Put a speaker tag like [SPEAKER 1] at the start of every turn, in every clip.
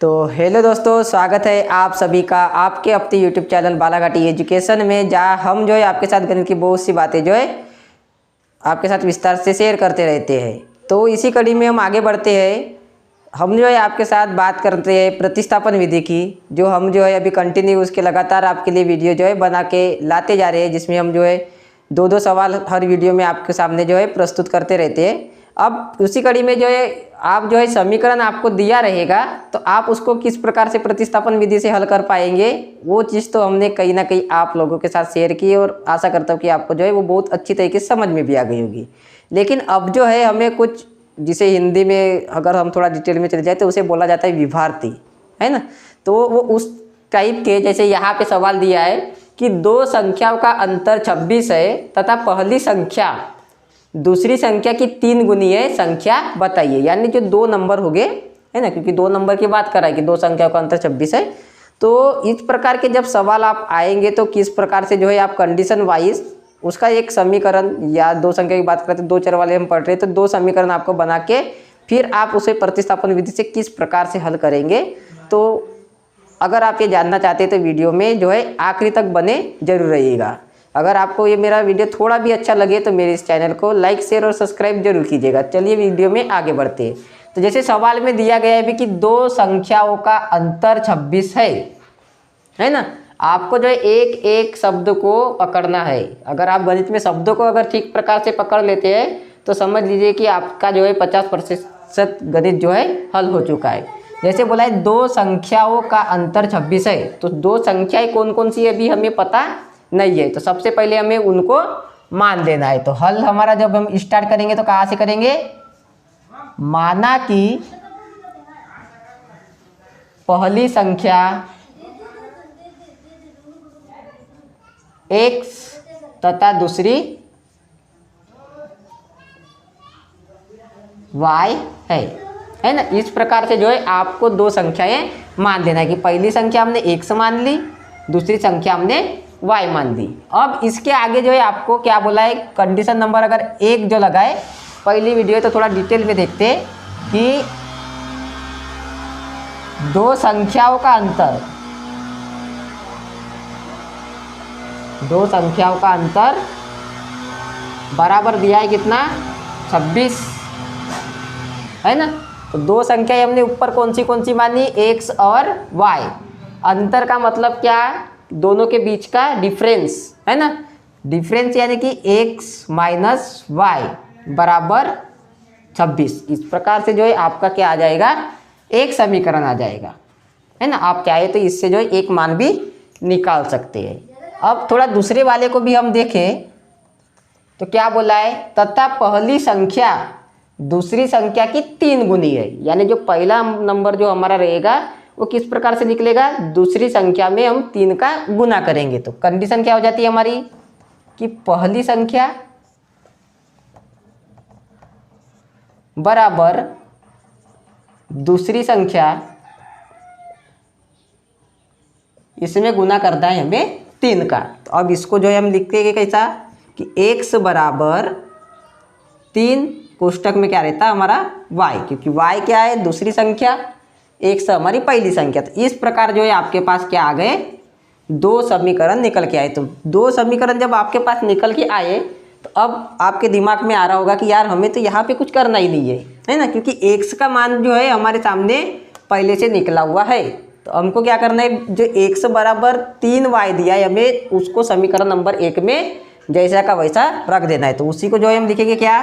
[SPEAKER 1] तो हेलो दोस्तों, स्वागत है आप सभी का आपके अपने यूट्यूब चैनल बालाघाटी एजुकेशन में, जहाँ हम जो है आपके साथ गणित की बहुत सी बातें जो है आपके साथ विस्तार से शेयर करते रहते हैं। तो इसी कड़ी में हम आगे बढ़ते हैं। हम जो है आपके साथ बात करते हैं प्रतिस्थापन विधि की, जो हम जो है अभी कंटिन्यू उसके लगातार आपके लिए वीडियो जो है बना के लाते जा रहे हैं, जिसमें हम जो है दो सवाल हर वीडियो में आपके सामने जो है प्रस्तुत करते रहते हैं। अब उसी कड़ी में जो है आप जो है समीकरण आपको दिया रहेगा, तो आप उसको किस प्रकार से प्रतिस्थापन विधि से हल कर पाएंगे, वो चीज़ तो हमने कहीं ना कहीं आप लोगों के साथ शेयर की और आशा करता हूँ कि आपको जो है वो बहुत अच्छी तरीके से समझ में भी आ गई होगी। लेकिन अब जो है हमें कुछ, जिसे हिंदी में अगर हम थोड़ा डिटेल में चले जाए तो उसे बोला जाता है विभार्थी, है ना। तो वो उस टाइप के, जैसे यहाँ पे सवाल दिया है कि दो संख्याओं का अंतर 26 है तथा पहली संख्या दूसरी संख्या की 3 गुनी है, संख्या बताइए। यानी जो दो नंबर हो गए, है ना, क्योंकि दो नंबर की बात कर रहा है कि दो संख्याओं का अंतर 26 है। तो इस प्रकार के जब सवाल आप आएंगे तो किस प्रकार से जो है आप कंडीशन वाइज उसका एक समीकरण, या दो संख्या की बात करते हैं, दो चर वाले हम पढ़ रहे हैं, तो दो समीकरण आपको बना के फिर आप उसे प्रतिस्थापन विधि से किस प्रकार से हल करेंगे। तो अगर आप ये जानना चाहते हैं तो वीडियो में जो है आखिरी तक बने जरूर रहिएगा। अगर आपको ये मेरा वीडियो थोड़ा भी अच्छा लगे तो मेरे इस चैनल को लाइक, शेयर और सब्सक्राइब जरूर कीजिएगा। चलिए वीडियो में आगे बढ़ते हैं। तो जैसे सवाल में दिया गया है भी कि दो संख्याओं का अंतर 26 है ना। आपको जो है एक एक शब्द को पकड़ना है। अगर आप गणित में शब्दों को अगर ठीक प्रकार से पकड़ लेते हैं तो समझ लीजिए कि आपका जो है 50% गणित जो है हल हो चुका है। जैसे बोला है दो संख्याओं का अंतर 26 है, तो दो संख्याएं कौन कौन सी है अभी हमें पता नहीं है, तो सबसे पहले हमें उनको मान लेना है। तो हल हमारा जब हम स्टार्ट करेंगे तो कहाँ से करेंगे, माना कि पहली संख्या x तथा दूसरी y है ना। इस प्रकार से जो है आपको दो संख्याएं मान लेना है कि पहली संख्या हमने x मान ली, दूसरी संख्या हमने y मान ली। अब इसके आगे जो है आपको क्या बोला है, कंडीशन नंबर अगर एक जो लगाए, पहली वीडियो तो थोड़ा डिटेल में देखते हैं कि दो संख्याओं का अंतर, दो संख्याओं का अंतर बराबर दिया है कितना, 26 है ना। तो दो संख्याएं हमने ऊपर कौन सी मानी, x और y। अंतर का मतलब क्या, दोनों के बीच का डिफरेंस, है ना। डिफरेंस यानी कि x माइनस वाई बराबर 26। इस प्रकार से जो है आपका क्या आ जाएगा, एक समीकरण आ जाएगा, है ना। आप चाहे तो इससे जो है एक मान भी निकाल सकते हैं। अब थोड़ा दूसरे वाले को भी हम देखें तो क्या बोला है, तथा पहली संख्या दूसरी संख्या की 3 गुनी है। यानी जो पहला नंबर जो हमारा रहेगा वो किस प्रकार से निकलेगा, दूसरी संख्या में हम 3 का गुना करेंगे। तो कंडीशन क्या हो जाती है हमारी कि पहली संख्या बराबर दूसरी संख्या, इसमें गुना करना है हमें 3 का। तो अब इसको जो है हम लिखेंगे कैसा कि x बराबर 3 कोष्टक में क्या रहता है हमारा y, क्योंकि y क्या है, दूसरी संख्या, x हमारी पहली संख्या। तो इस प्रकार जो है आपके पास क्या आ गए, दो समीकरण निकल के आए। तो दो समीकरण जब आपके पास निकल के आए तो अब आपके दिमाग में आ रहा होगा कि यार हमें तो यहाँ पे कुछ करना ही नहीं है ना, क्योंकि x का मान जो है हमारे सामने पहले से निकला हुआ है। तो हमको क्या करना है, जो x बराबर 3y दिया है हमें उसको समीकरण नंबर 1 में जैसा का वैसा रख देना है। तो उसी को जो है हम लिखेंगे क्या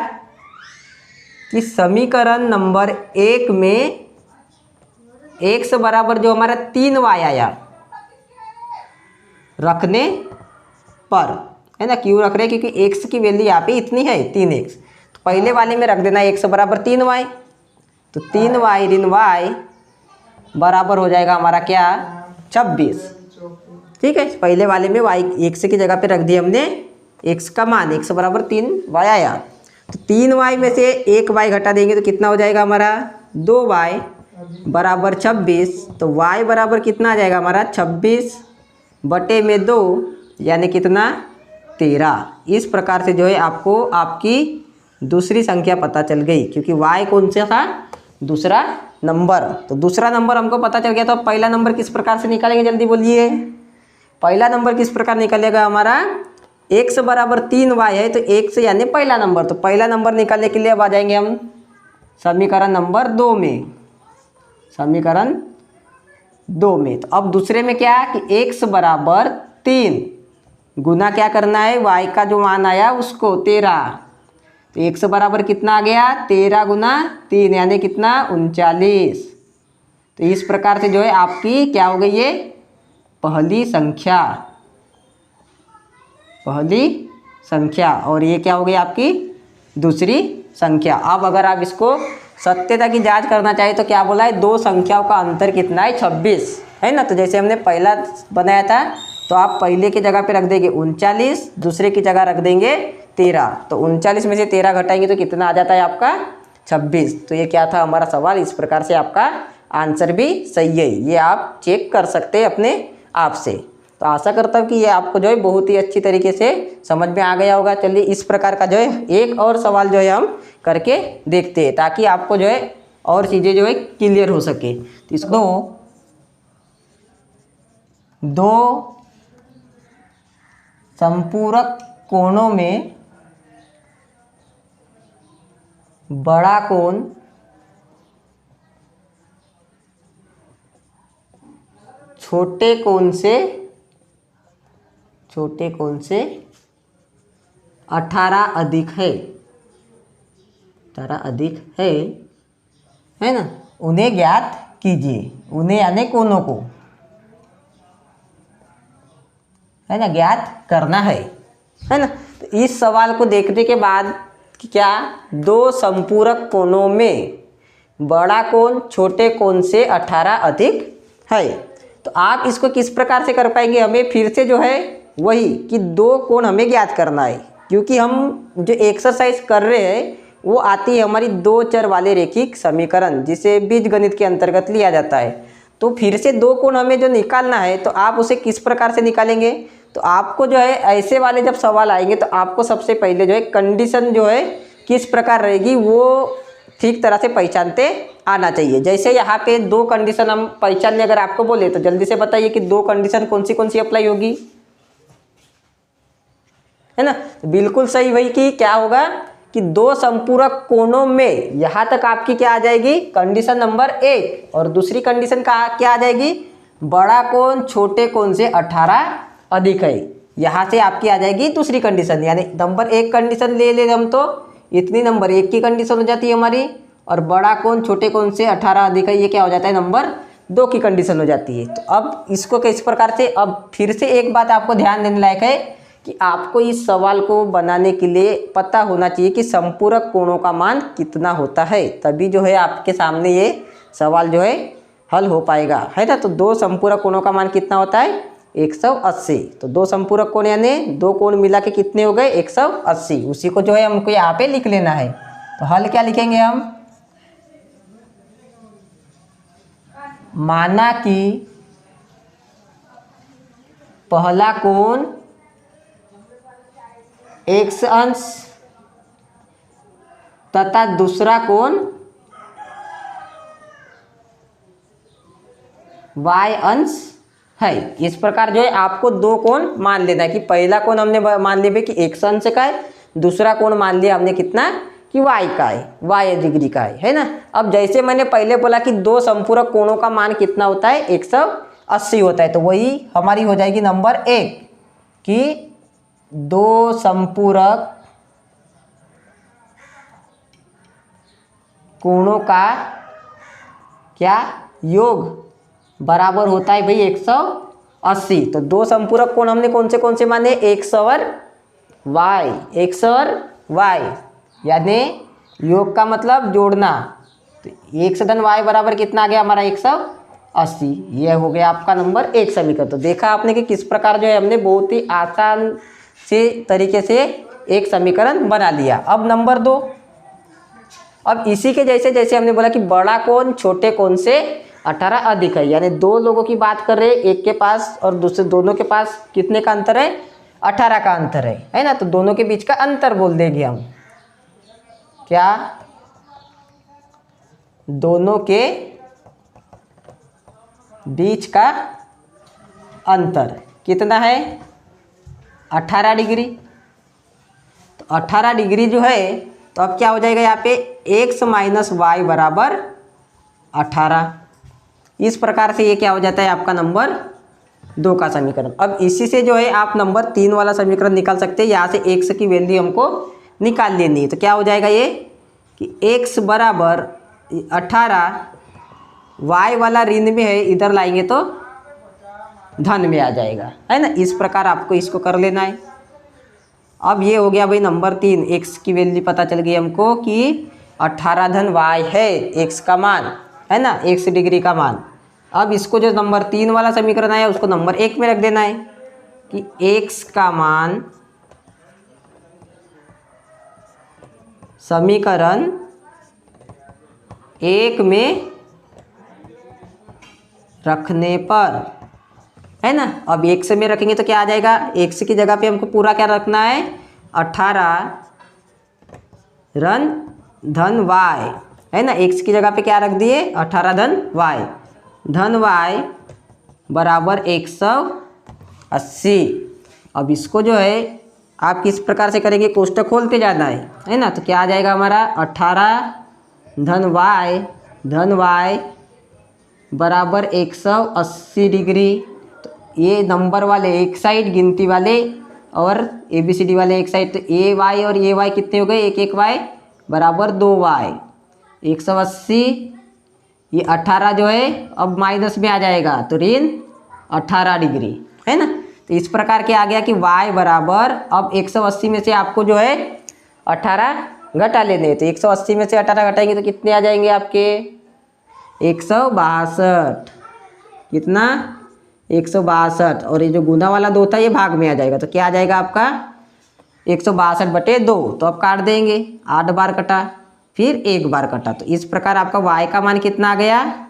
[SPEAKER 1] कि समीकरण नंबर 1 में x बराबर जो हमारा 3y आया रखने पर, है ना। क्यों रख रहे हैं, क्योंकि x की वैल्यू यहाँ पे इतनी है 3x। तो पहले वाले में रख देना है x बराबर 3y। तो 3y ऋण y बराबर हो जाएगा हमारा क्या, 26। ठीक है, पहले वाले में y x की जगह पे रख दिया हमने x का मान, x बराबर 3y आया। तो 3y में से 1y घटा देंगे तो कितना हो जाएगा हमारा, 2y बराबर 26। तो y बराबर कितना आ जाएगा हमारा, 26 बटे में 2 यानी कितना, 13। इस प्रकार से जो है आपको आपकी दूसरी संख्या पता चल गई, क्योंकि y कौन सा था, दूसरा नंबर। तो दूसरा नंबर हमको पता चल गया, तो अब पहला नंबर किस प्रकार से निकालेंगे, जल्दी बोलिए। पहला नंबर किस प्रकार निकलेगा हमारा, x बराबर 3y है तो x यानी पहला नंबर। तो पहला नंबर निकालने के लिए अब आ जाएंगे हम समीकरण नंबर 2 में, समीकरण 2 में। तो अब दूसरे में क्या कि x बराबर 3 गुना क्या करना है, y का जो मान आया उसको 13। तो x बराबर कितना आ गया, 13 गुना 3 यानी कितना 39। तो इस प्रकार से जो है आपकी क्या हो गई, ये पहली संख्या, पहली संख्या। और ये क्या हो गई आपकी दूसरी संख्या। अब अगर आप इसको सत्यता की जांच करना चाहिए तो क्या बोला है, दो संख्याओं का अंतर कितना है, 26 है ना। तो जैसे हमने पहला बनाया था तो आप पहले की जगह पे रख देंगे 39, दूसरे की जगह रख देंगे 13। तो 39 में से 13 घटाएंगे तो कितना आ जाता है आपका 26। तो ये क्या था हमारा सवाल। इस प्रकार से आपका आंसर भी सही है, ये आप चेक कर सकते हैं अपने आप से। तो आशा करता हूँ कि ये आपको जो है बहुत ही अच्छी तरीके से समझ में आ गया होगा। चलिए इस प्रकार का जो है एक और सवाल जो है हम करके देखते हैं, ताकि आपको जो है और चीज़ें जो है क्लियर हो सके। तो इसको दो संपूरक कोणों में बड़ा कोण छोटे कोण से 18 अधिक है, 18 अधिक है ना, उन्हें ज्ञात कीजिए। उन्हें यानी कोणों को है ना ज्ञात करना है ना। तो इस सवाल को देखने के बाद कि क्या दो संपूरक कोणों में बड़ा कोण छोटे कोण से 18 अधिक है। तो आप इसको किस प्रकार से कर पाएंगे, हमें फिर से जो है वही कि दो कोण हमें ज्ञात करना है, क्योंकि हम जो एक्सरसाइज कर रहे हैं वो आती है हमारी दो चर वाले रेखिक समीकरण, जिसे बीजगणित के अंतर्गत लिया जाता है। तो फिर से दो कोण हमें जो निकालना है तो आप उसे किस प्रकार से निकालेंगे। तो आपको जो है ऐसे वाले जब सवाल आएंगे तो आपको सबसे पहले जो है कंडीशन जो है किस प्रकार रहेगी वो ठीक तरह से पहचानते आना चाहिए। जैसे यहाँ पे दो कंडीशन हम पहचानने अगर आपको बोले तो जल्दी से बताइए कि दो कंडीशन कौन सी अप्लाई होगी, है ना। बिल्कुल सही वही कि क्या होगा कि दो संपूरक कोणों में, यहाँ तक आपकी क्या आ जाएगी कंडीशन नंबर 1, और दूसरी कंडीशन का क्या आ जाएगी, बड़ा कोण छोटे कोण से 18 अधिक है। यहाँ से आपकी आ जाएगी दूसरी कंडीशन, यानी नंबर 1 कंडीशन ले ले हम तो इतनी नंबर 1 की कंडीशन हो जाती है हमारी, और बड़ा कोण छोटे कोण से 18 अधिक है ये क्या हो जाता है नंबर 2 की कंडीशन हो जाती है। तो अब इसको किस प्रकार से, अब फिर से एक बात आपको ध्यान देने लायक है कि आपको इस सवाल को बनाने के लिए पता होना चाहिए कि संपूरक कोणों का मान कितना होता है, तभी जो है आपके सामने ये सवाल जो है हल हो पाएगा, है ना। तो दो संपूरक कोणों का मान कितना होता है 180। तो दो संपूरक कोण यानी दो कोण मिला के कितने हो गए 180। उसी को जो है हमको यहाँ पे लिख लेना है। तो हल क्या लिखेंगे हम, माना कि पहला कोण x अंश तथा दूसरा कोण y अंश है। इस प्रकार जो है आपको दो कोण मान लेना है कि पहला कोण हमने मान लिया कि x अंश का है, दूसरा कोण मान लिया हमने कितना कि y का है, y डिग्री का है ना। अब जैसे मैंने पहले बोला कि दो संपूरक कोणों का मान कितना होता है 180 होता है, तो वही हमारी हो जाएगी नंबर 1 कि दो संपूरक कोणों का क्या योग बराबर होता है भाई 180। तो दो संपूरक कोण हमने कौन से माने, x और y, यानी योग का मतलब जोड़ना। तो x धन y बराबर कितना आ गया हमारा 180। यह हो गया आपका नंबर 1 समीकरण। तो देखा आपने कि किस प्रकार जो है हमने बहुत ही आसान से तरीके से एक समीकरण बना लिया। अब नंबर 2, अब इसी के जैसे जैसे हमने बोला कि बड़ा कोण छोटे कोण से 18 अधिक है, यानी दो लोगों की बात कर रहे हैं, एक के पास और दूसरे दोनों के पास कितने का अंतर है 18 का अंतर है ना। तो दोनों के बीच का अंतर बोल देंगे हम क्या, दोनों के बीच का अंतर कितना है 18 डिग्री। तो 18 डिग्री जो है तो अब क्या हो जाएगा यहाँ पे x माइनस वाई बराबर 18। इस प्रकार से ये क्या हो जाता है आपका नंबर 2 का समीकरण। अब इसी से जो है आप नंबर 3 वाला समीकरण निकाल सकते हैं। यहाँ से x की वैल्यू हमको निकाल लेनी है। तो क्या हो जाएगा ये कि x बराबर 18, y वाला ऋण में है, इधर लाएंगे तो धन में आ जाएगा, है ना। इस प्रकार आपको इसको कर लेना है। अब ये हो गया भाई नंबर 3, x की वैल्यू पता चल गई हमको कि 18 धन y है x का मान, है ना, x डिग्री का मान। अब इसको जो नंबर 3 वाला समीकरण आया उसको नंबर 1 में रख देना है कि x का मान समीकरण 1 में रखने पर, है ना। अब x में रखेंगे तो क्या आ जाएगा, x की जगह पे हमको पूरा क्या रखना है 18 ऋण धन y, है ना। x की जगह पे क्या रख दिए 18 धन y, धन y बराबर 180। अब इसको जो है आप किस प्रकार से करेंगे, कोष्टक खोलते जाना है ना। तो क्या आ जाएगा हमारा 18 धन y बराबर 180 डिग्री। तो ये नंबर वाले एक साइड, गिनती वाले और ABCD वाले एक साइड, तो AY और AY कितने हो गए, एक y बराबर 2y। 180 ये 18 जो है अब माइनस में आ जाएगा तो ऋण 18 डिग्री, है ना। तो इस प्रकार के आ गया कि y बराबर, अब 180 में से आपको जो है 18 घटा लेने। तो 180 में से 18 घटाएंगे तो कितने आ जाएंगे आपके 162। कितना 162। और ये जो गुना वाला 2 था ये भाग में आ जाएगा। तो क्या आ जाएगा आपका 162/2। तो अब काट देंगे, 8 बार कटा फिर 1 बार कटा। तो इस प्रकार आपका y का मान कितना आ गया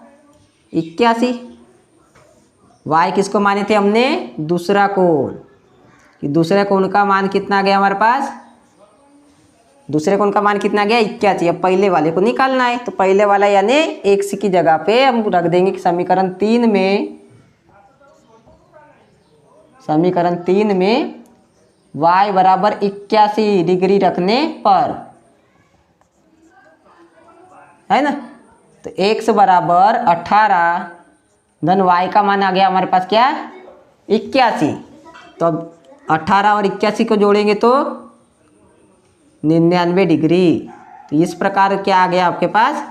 [SPEAKER 1] 81। y किसको माने थे हमने, दूसरा कोण, कि दूसरे कोण का मान कितना आ गया हमारे पास, दूसरे कोण का मान कितना आ गया 81। अब पहले वाले को निकालना है। तो पहले वाला यानी x की जगह पे हम रख देंगे कि समीकरण 3 में y बराबर 81 डिग्री रखने पर, है ना। तो x बराबर 18 धन y का मान आ गया हमारे पास क्या 81। तो अब 18 और 81 को जोड़ेंगे तो 99 डिग्री। तो इस प्रकार क्या आ गया आपके पास,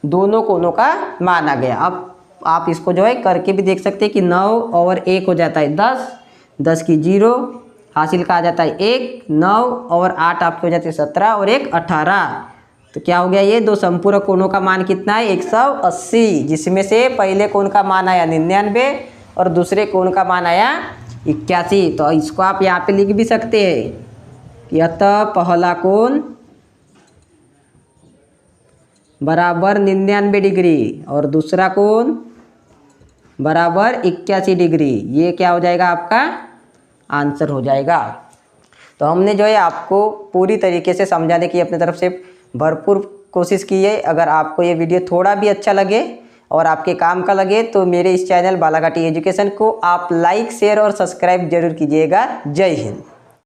[SPEAKER 1] दोनों कोणों का मान आ गया। अब आप इसको जो है करके भी देख सकते हैं कि 9 और 1 हो जाता है 10, 10 की 0, हासिल का आ जाता है 1, 9 और 8 आपके हो जाते हैं 17 और 1 18। तो क्या हो गया, ये दो संपूरक कोणों का मान कितना है 180, जिसमें से पहले कोण का मान आया 99 और दूसरे कोण का मान आया 81। तो इसको आप यहाँ पे लिख भी सकते हैं कि अतः पहला कोण बराबर 99 डिग्री और दूसरा कोण बराबर 81 डिग्री। ये क्या हो जाएगा आपका आंसर हो जाएगा। तो हमने जो है आपको पूरी तरीके से समझाने की अपनी तरफ से भरपूर कोशिश की है। अगर आपको ये वीडियो थोड़ा भी अच्छा लगे और आपके काम का लगे तो मेरे इस चैनल बालाघाटी एजुकेशन को आप लाइक, शेयर और सब्सक्राइब जरूर कीजिएगा। जय हिंद।